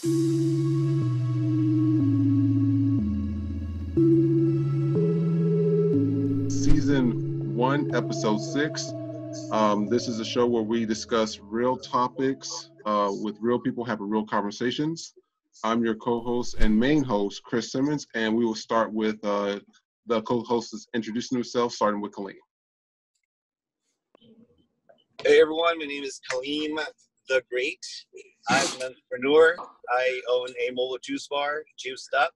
Season 1, Episode 6. This is a show where we discuss real topics with real people, having real conversations. I'm your co-host and main host, Chris Simmons, and we will start with the co-hosts introducing themselves, starting with Kaleem. Hey everyone, my name is Kaleem the Great. I'm an entrepreneur. I own a mobile juice bar, Juiced Up,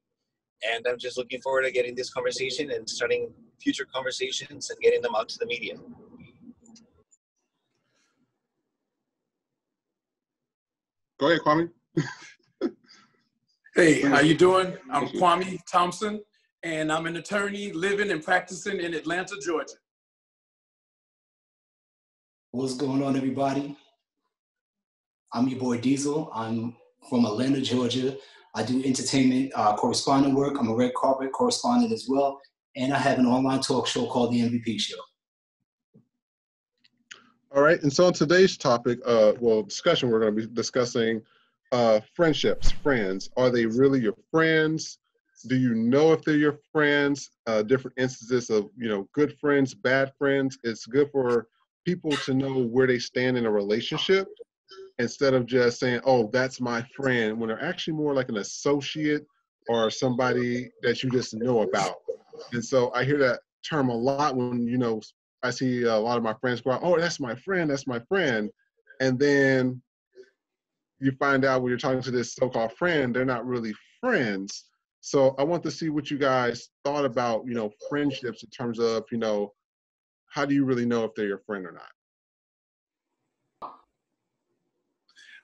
and I'm just looking forward to getting this conversation and starting future conversations and getting them out to the media. Go ahead, Kwame. Hey, how you doing? I'm Kwame Thompson, and I'm an attorney living and practicing in Atlanta, Georgia. What's going on, everybody? I'm your boy Diesel. I'm from Atlanta, Georgia. I do entertainment correspondent work. I'm a red carpet correspondent as well, and I have an online talk show called The MVP Show. All right, and so on today's topic, discussion, we're going to be discussing friendships, friends. Are they really your friends? Do you know if they're your friends? Different instances of, good friends, bad friends. It's good for people to know where they stand in a relationship instead of just saying, oh, that's my friend, when they're actually more like an associate or somebody that you just know about. And so I hear that term a lot when, I see a lot of my friends go out, oh, that's my friend, that's my friend. And then you find out when you're talking to this so-called friend, they're not really friends. So I want to see what you guys thought about, friendships in terms of, how do you really know if they're your friend or not?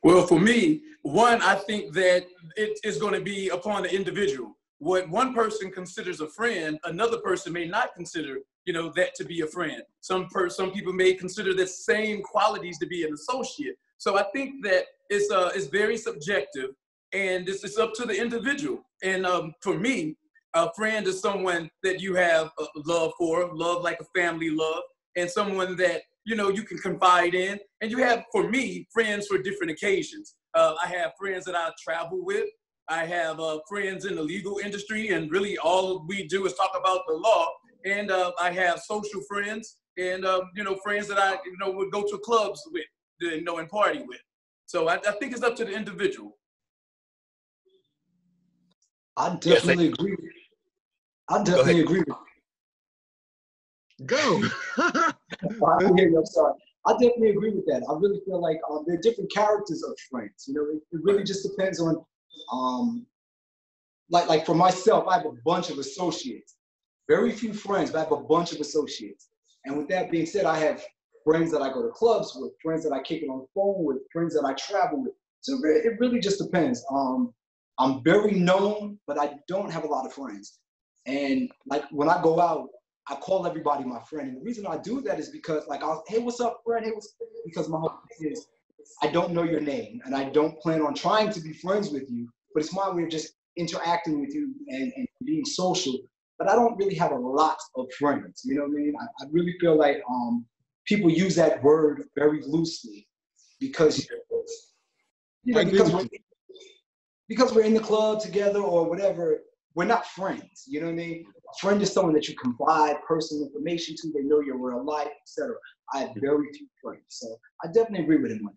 Well, for me, one, I think that it is going to be upon the individual. What one person considers a friend, another person may not consider, that to be a friend. Some people may consider the same qualities to be an associate. So I think that it's very subjective, and it's up to the individual. And for me, a friend is someone that you have love for, love like a family love, and someone that, you can confide in. And you have, for me, friends for different occasions. I have friends that I travel with. I have friends in the legal industry, and really all we do is talk about the law. And I have social friends and, friends that I, would go to clubs with, and party with. So I think it's up to the individual. I definitely agree. I definitely agree with you. Go. I'm sorry. I definitely agree with that. I really feel like there are different characters of friends. It really just depends on, like for myself, I have a bunch of associates. Very few friends, but I have a bunch of associates. And with that being said, I have friends that I go to clubs with, friends that I kick it on the phone with, friends that I travel with. So it really just depends. I'm very known, but I don't have a lot of friends. And like when I go out, I call everybody my friend. And the reason I do that is because hey, what's up, friend? Hey, because my whole thing is I don't know your name and I don't plan on trying to be friends with you, but it's my way of just interacting with you and being social. But I don't really have a lot of friends. You know what I mean? I really feel like people use that word very loosely because, because we're in the club together or whatever, we're not friends. You know what I mean? A friend is someone that you confide personal information to. They know your real life, etc. I have very few friends. So I definitely agree with him on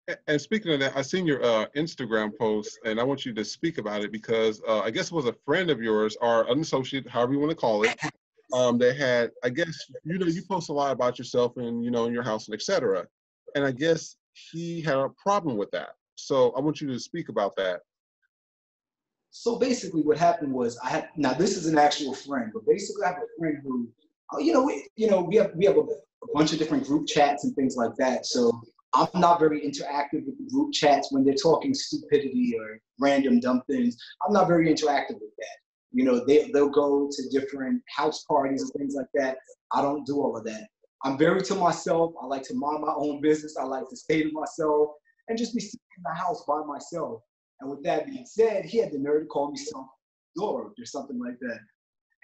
that. And speaking of that, I seen your Instagram post, and I want you to speak about it because I guess it was a friend of yours or an associate, however you want to call it. They had, I guess, you post a lot about yourself and, in your house and et cetera. And I guess he had a problem with that. So I want you to speak about that. So basically what happened was now this is an actual friend, but basically I have a friend who, we have a bunch of different group chats and things like that. So I'm not very interactive with the group chats when they're talking stupidity or random dumb things. I'm not very interactive with that. They'll go to different house parties and things like that. I don't do all of that. I'm very to myself. I like to mind my own business. I like to stay to myself and just be sitting in the house by myself. And with that being said, he had the nerve to call me self-absorbed or something like that.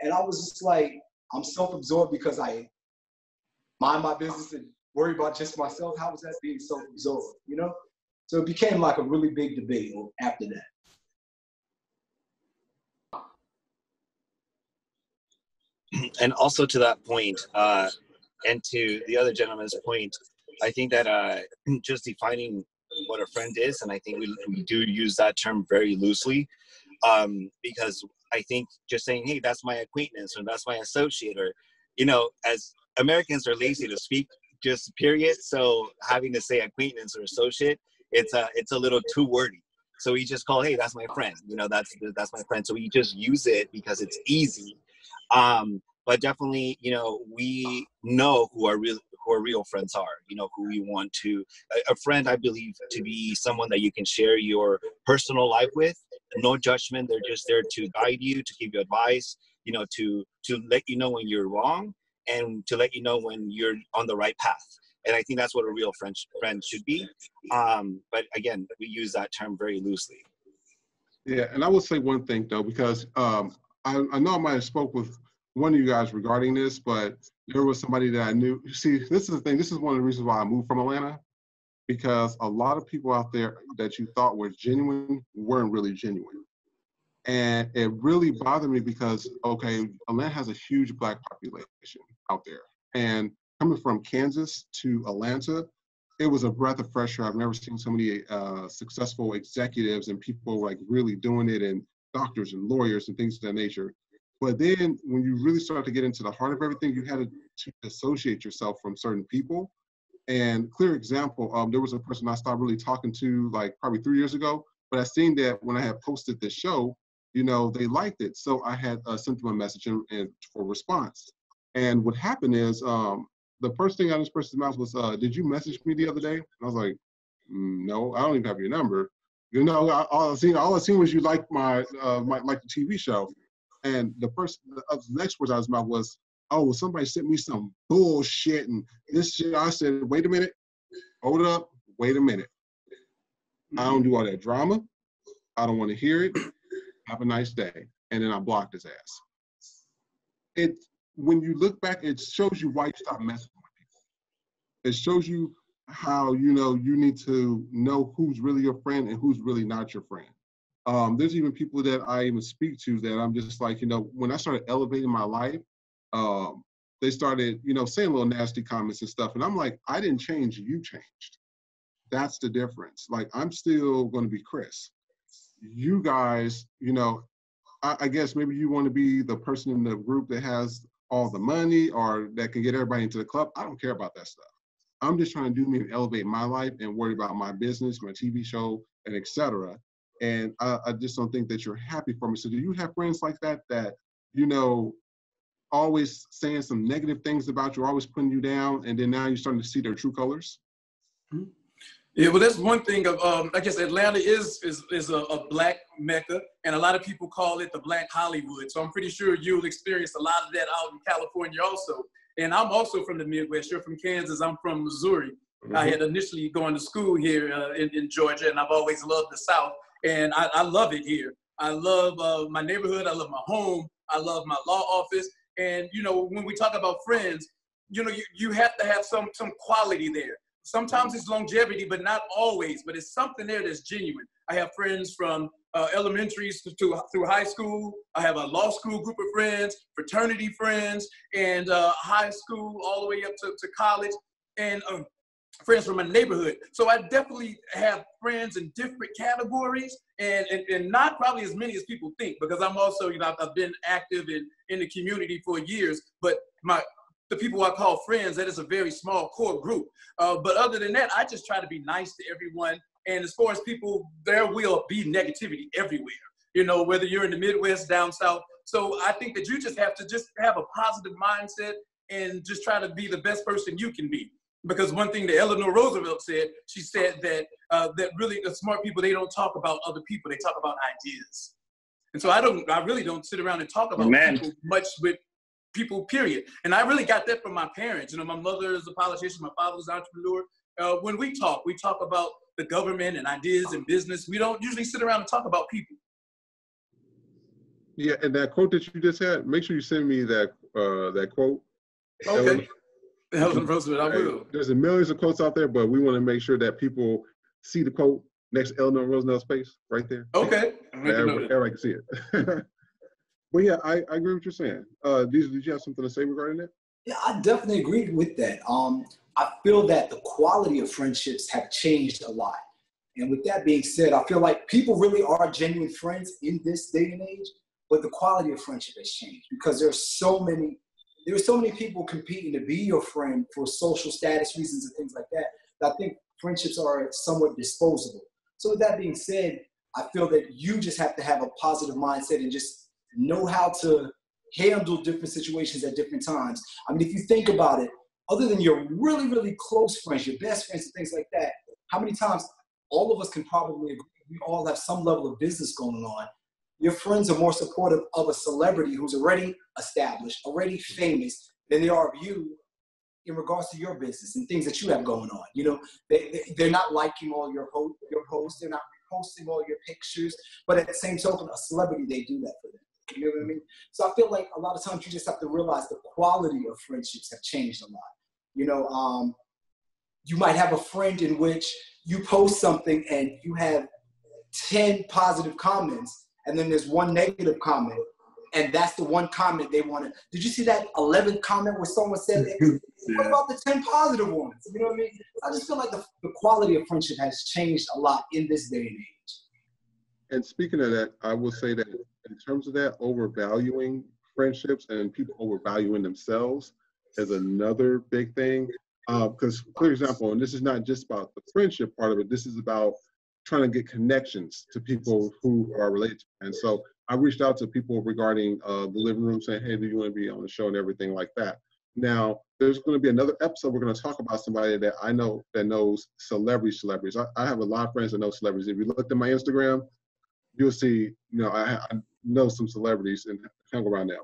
And I was just like, I'm self-absorbed because I mind my business and worry about just myself. How was that being self-absorbed, So it became like a really big debate after that. And also to that point, and to the other gentleman's point, I think that just defining what a friend is, and I think we do use that term very loosely, because I think just saying, hey, that's my acquaintance or that's my associate, or, you know, as Americans are lazy to speak, just period. So having to say acquaintance or associate, it's a little too wordy. So we just call, hey, that's my friend. You know, that's my friend. So we just use it because it's easy. But definitely, you know, we know who our real friends are, you know, who we want to, a friend, I believe, to be someone that you can share your personal life with, no judgment. They're just there to guide you, to give you advice, you know, to let you know when you're wrong and to let you know when you're on the right path. And I think that's what a real friend should be. But again, we use that term very loosely. Yeah, and I will say one thing though, because I know I might have spoke with one of you guys regarding this, but there was somebody that I knew. See, this is the thing. This is one of the reasons why I moved from Atlanta, because a lot of people out there that you thought were genuine weren't really genuine. And it really bothered me because, okay, Atlanta has a huge Black population out there. And coming from Kansas to Atlanta, it was a breath of fresh air. I've never seen so many successful executives and people like really doing it, and doctors and lawyers and things of that nature. But then when you really start to get into the heart of everything, you had to dissociate yourself from certain people. And clear example, there was a person I stopped really talking to like probably 3 years ago, but I seen that when I had posted this show, you know, they liked it. So I had sent them a message and for response. And what happened is the first thing out of this person's mouth was, did you message me the other day? And I was like, no, I don't even have your number. You know, all I seen was you liked my like the TV show. And the next words out of his mouth was, oh, well, somebody sent me some bullshit and this shit. I said, wait a minute, hold up, wait a minute. I don't do all that drama. I don't want to hear it. Have a nice day. And then I blocked his ass. When you look back, it shows you why you stop messing with people. It shows you how, you know, you need to know who's really your friend and who's really not your friend. There's even people that I even speak to that I'm just like, you know, when I started elevating my life, they started, you know, saying little nasty comments and stuff. And I'm like, I didn't change, you changed. That's the difference. Like, I'm still going to be Chris. You guys, you know, I guess maybe you want to be the person in the group that has all the money or that can get everybody into the club. I don't care about that stuff. I'm just trying to do me and elevate my life and worry about my business, my TV show, and etc. And I just don't think that you're happy for me. So do you have friends like that, you know, always saying some negative things about you, always putting you down, and then now you're starting to see their true colors? Mm-hmm. Yeah, well, that's one thing of, I guess Atlanta is a Black Mecca, and a lot of people call it the Black Hollywood. So I'm pretty sure you'll experience a lot of that out in California also. And I'm also from the Midwest. You're from Kansas. I'm from Missouri. Mm-hmm. I had initially gone to school here in Georgia, and I've always loved the South. And I love it here. I love my neighborhood. I love my home. I love my law office. And, you know, when we talk about friends, you know, you have to have some quality there. Sometimes it's longevity, but not always. But it's something there that's genuine. I have friends from elementary through high school. I have a law school group of friends, fraternity friends, and high school all the way up to college, and friends from my neighborhood. So I definitely have friends in different categories, and not probably as many as people think, because I'm also, you know, I've been active in the community for years, but the people I call friends, that is a very small core group. But other than that, I just try to be nice to everyone. And as far as people, there will be negativity everywhere, you know, whether you're in the Midwest, down South. So I think that you just have to have a positive mindset and just try to be the best person you can be. Because one thing that Eleanor Roosevelt said, she said that that really the smart people, they don't talk about other people, they talk about ideas. And so I really don't sit around and talk about people much with people, period. And I really got that from my parents. You know, my mother is a politician, my father was an entrepreneur. When we talk about the government and ideas and business. We don't usually sit around and talk about people. Yeah, and that quote that you just had, make sure you send me that quote. Okay. Eleanor Roosevelt, I will. There's millions of quotes out there, but we want to make sure that people see the quote next to Eleanor Roosevelt's face right there? Okay. Everybody can see it. Well, yeah, I agree with what you're saying. Did you have something to say regarding that? Yeah, I definitely agree with that. I feel that the quality of friendships have changed a lot. And with that being said, I feel like people really are genuine friends in this day and age, but the quality of friendship has changed because there are so many people competing to be your friend for social status reasons and things like that, that I think friendships are somewhat disposable. So with that being said, I feel that you just have to have a positive mindset and just know how to handle different situations at different times. I mean, if you think about it, other than your really, really close friends, your best friends and things like that, how many times all of us can probably agree, we all have some level of business going on. Your friends are more supportive of a celebrity who's already established, already famous, than they are of you in regards to your business and things that you have going on. You know, they're not liking all your posts, they're not reposting all your pictures, but at the same token, a celebrity, they do that for them. You know what I mean? So I feel like a lot of times you just have to realize the quality of friendships have changed a lot. You know, you might have a friend in which you post something and you have 10 positive comments, and then there's one negative comment, and that's the one comment they want to. Did you see that 11th comment where someone said, what about the 10 positive ones? You know what I mean? I just feel like the quality of friendship has changed a lot in this day and age. And speaking of that, I will say that in terms of that, overvaluing friendships and people overvaluing themselves is another big thing. Because, for example, and this is not just about the friendship part of it, this is about trying to get connections to people who are related to. And so I reached out to people regarding the living room saying, hey, do you want to be on the show and everything like that. Now, there's going to be another episode. We're going to talk about somebody that I know that knows celebrities. I have a lot of friends that know celebrities. If you look at my Instagram, you'll see, I know some celebrities and hang around them.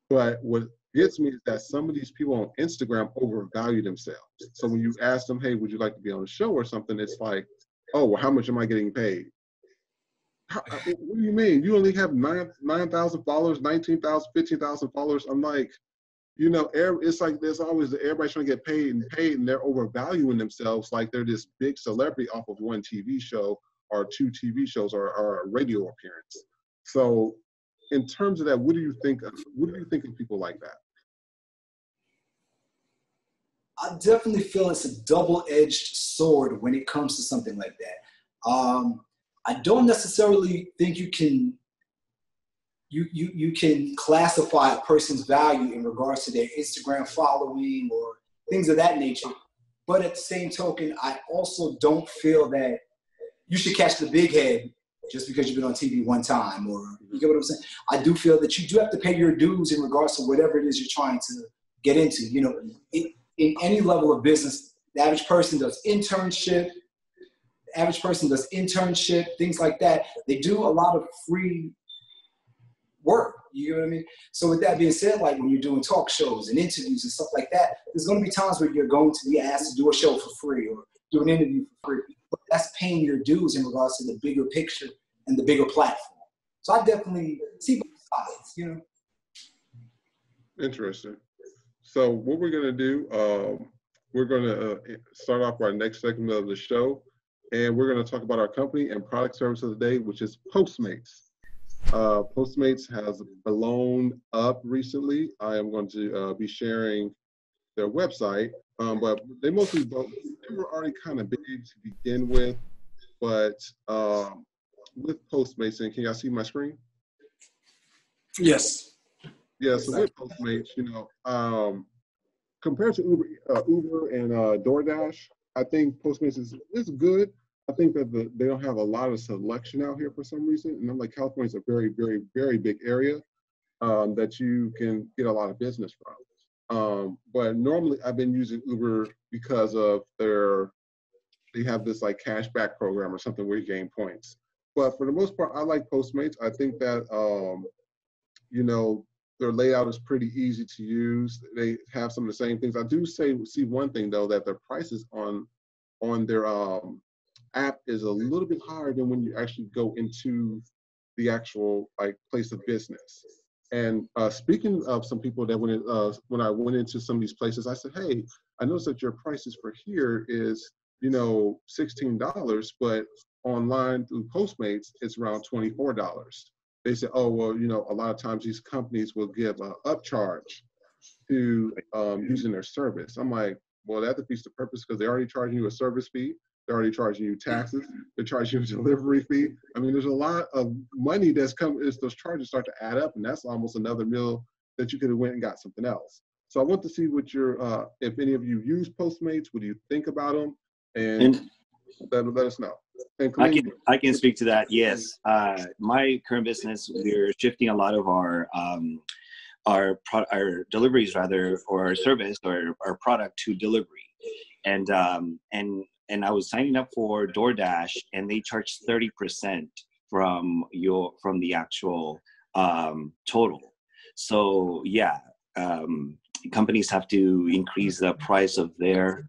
But what gets me is that some of these people on Instagram overvalue themselves. So when you ask them, hey, would you like to be on a show or something? It's like, oh, well, how much am I getting paid? What do you mean? You only have 9,000 followers, 19,000, 15,000 followers. I'm like, it's like there's always everybody's trying to get paid, and they're overvaluing themselves like they're this big celebrity off of one TV show or two TV shows or a radio appearance. So in terms of that, what do you think of people like that? I definitely feel it's a double-edged sword when it comes to something like that. I don't necessarily think you can classify a person's value in regards to their Instagram following or things of that nature. But at the same token, I also don't feel that you should catch the big head just because you've been on TV one time, or you get what I'm saying? I do feel that you do have to pay your dues in regards to whatever it is you're trying to get into. In any level of business, the average person does internship, things like that. They do a lot of free work. You know what I mean? So with that being said, like when you're doing talk shows and interviews and stuff like that, there's going to be times where you're going to be asked to do a show for free or do an interview for free. But that's paying your dues in regards to the bigger picture and the bigger platform. So I definitely see both sides, Interesting. So what we're going to do, we're going to start off our next segment of the show, and we're going to talk about our company and product service of the day, which is Postmates. Postmates has blown up recently. I am going to be sharing their website, but they were already kind of big to begin with, but with Postmates, and can y'all see my screen? Yes. Yeah, so with Postmates, compared to Uber and DoorDash, I think Postmates is good. I think that they don't have a lot of selection out here for some reason. And I'm like, California is a very, very, very big area that you can get a lot of business from. But normally I've been using Uber because of they have this like cashback program or something where you gain points. But for the most part, I like Postmates. I think that, their layout is pretty easy to use. They have some of the same things. I do see one thing though, that their prices on their app is a little bit higher than when you actually go into the actual like place of business. And speaking of some people that when I went into some of these places, I said, hey, I noticed that your prices for here is $16, but online through Postmates, it's around $24. They said, oh, well, a lot of times these companies will give an upcharge to using their service. I'm like, well, that defeats the purpose because they're already charging you a service fee. They're already charging you taxes. They're charging you a delivery fee. I mean, there's a lot of money that's come as those charges start to add up, and that's almost another meal that you could have went and got something else. So I want to see what your, if any of you use Postmates, what do you think about them? And let us know. And I can speak to that. Yes, my current business, we're shifting a lot of our deliveries rather, or our service or our product to delivery, and I was signing up for DoorDash, and they charge 30% from the actual total. So yeah, companies have to increase the price of their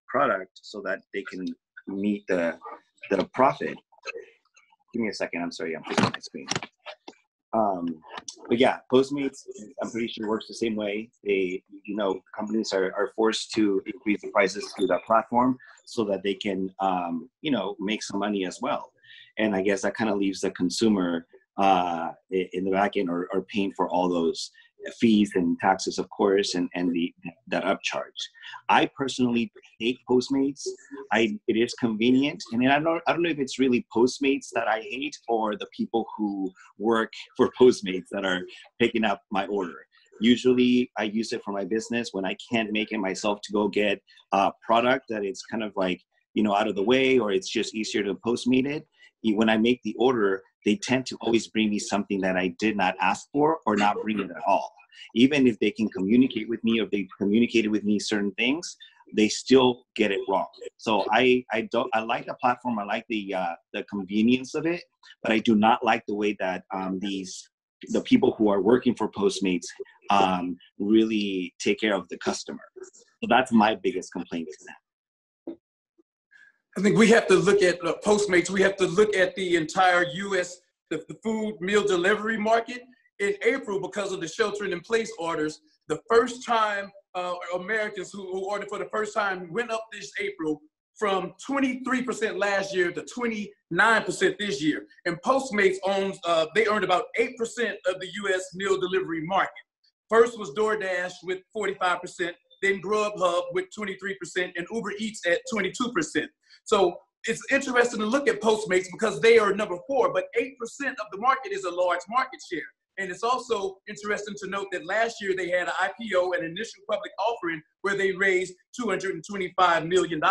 product so that they can meet the profit. Give me a second. I'm sorry. I'm fixing my screen. But yeah, Postmates, I'm pretty sure works the same way. They, companies are forced to increase the prices through that platform so that they can, make some money as well. And I guess that kind of leaves the consumer in the back end or paying for all those fees and taxes, of course, and that upcharge. I personally hate Postmates. It is convenient, and I don't know if it's really Postmates that I hate or the people who work for Postmates that are picking up my order. Usually, I use it for my business when I can't make it myself to go get a product that it's kind of like out of the way, or it's just easier to Postmate it. When I make the order, they tend to always bring me something that I did not ask for or not bring it at all. Even if they can communicate with me or they've communicated with me certain things, they still get it wrong. So I like the platform. I like the convenience of it, but I do not like the way that the people who are working for Postmates really take care of the customer. So that's my biggest complaint to them. I think we have to look at Postmates. We have to look at the entire U.S. the food meal delivery market. In April, because of the sheltering in place orders, the first time Americans who ordered for the first time went up this April from 23% last year to 29% this year. And Postmates they earned about 8% of the U.S. meal delivery market. First was DoorDash with 45%, then Grubhub with 23%, and Uber Eats at 22%. So it's interesting to look at Postmates because they are number 4, but 8% of the market is a large market share. And it's also interesting to note that last year they had an IPO, an initial public offering, where they raised $225 million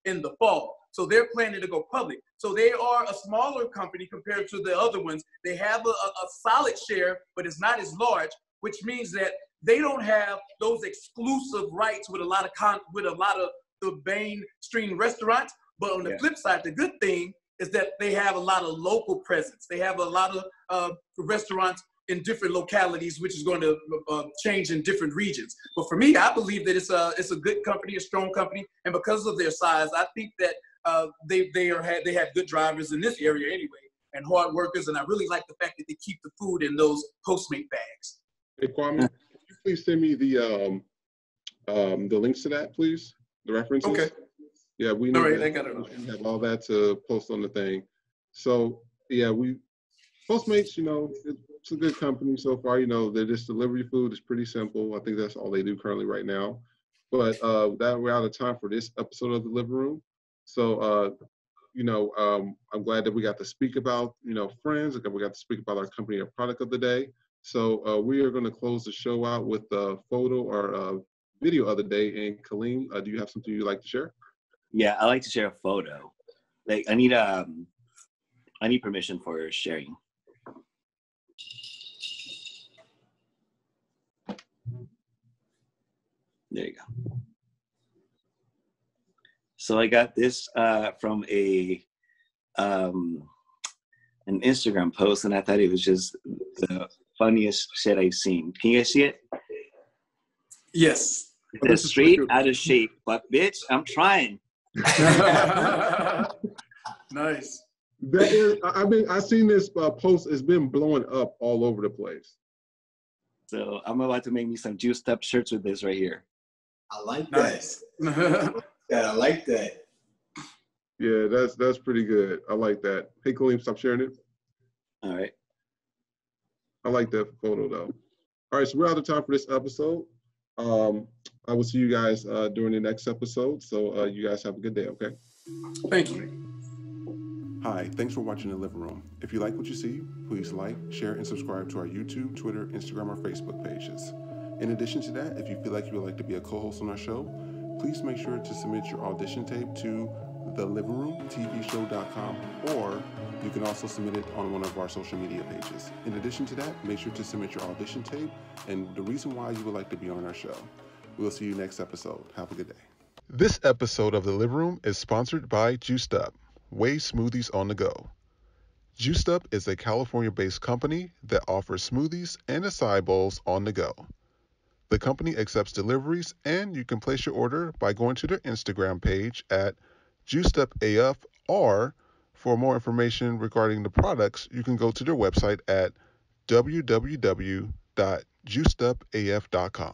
in the fall. So they're planning to go public. So they are a smaller company compared to the other ones. They have a solid share, but it's not as large, which means that they don't have those exclusive rights with a lot of the mainstream restaurants. But on the flip side, the good thing is that they have a lot of local presence. They have a lot of restaurants in different localities, which is going to change in different regions. But for me, I believe that it's a good company, a strong company, and because of their size, I think that they have good drivers in this area anyway, and hard workers. And I really like the fact that they keep the food in those Postmate bags. Hey Kwame, can you please send me the links to that, please? The references. Okay. Yeah, we need all right, I got it. We have all that to post on the thing. So yeah, Postmates, it's a good company so far. They just delivery food is pretty simple. I think that's all they do currently right now. But that we're out of time for this episode of the Living Room. So I'm glad that we got to speak about friends. We got to speak about our company or product of the day. So we are going to close the show out with a photo or video of the day. And Kaleem, do you have something you'd like to share? Yeah, I like to share a photo. Like I need permission for sharing. There you go. So I got this from an Instagram post, and I thought it was just the funniest shit I've seen. Can you guys see it? Yes. It's straight out of shape, but bitch, I'm trying. Nice. That is, I've seen this post. It's been blowing up all over the place. So I'm about to make me some juiced up shirts with this right here. I like Nice. that. I like that. Yeah, that's pretty good. I like that. Hey, Kaleem, stop sharing it. All right. I like that photo though. All right, so we're out of time for this episode. I will see you guys during the next episode. So you guys have a good day, okay? Thank you. Hi, thanks for watching The Living Room. If you like what you see, please like, share, and subscribe to our YouTube, Twitter, Instagram, or Facebook pages. In addition to that, if you feel like you would like to be a co-host on our show, please make sure to submit your audition tape to thelivingroomtvshow.com, or you can also submit it on one of our social media pages. In addition to that, make sure to submit your audition tape and the reason why you would like to be on our show. We'll see you next episode. Have a good day. This episode of The Living Room is sponsored by Juiced Up, Way Smoothies on the Go. Juiced Up is a California-based company that offers smoothies and acai bowls on the go. The company accepts deliveries, and you can place your order by going to their Instagram page at JuicedUpAF, or for more information regarding the products, you can go to their website at www.juicedupaf.com.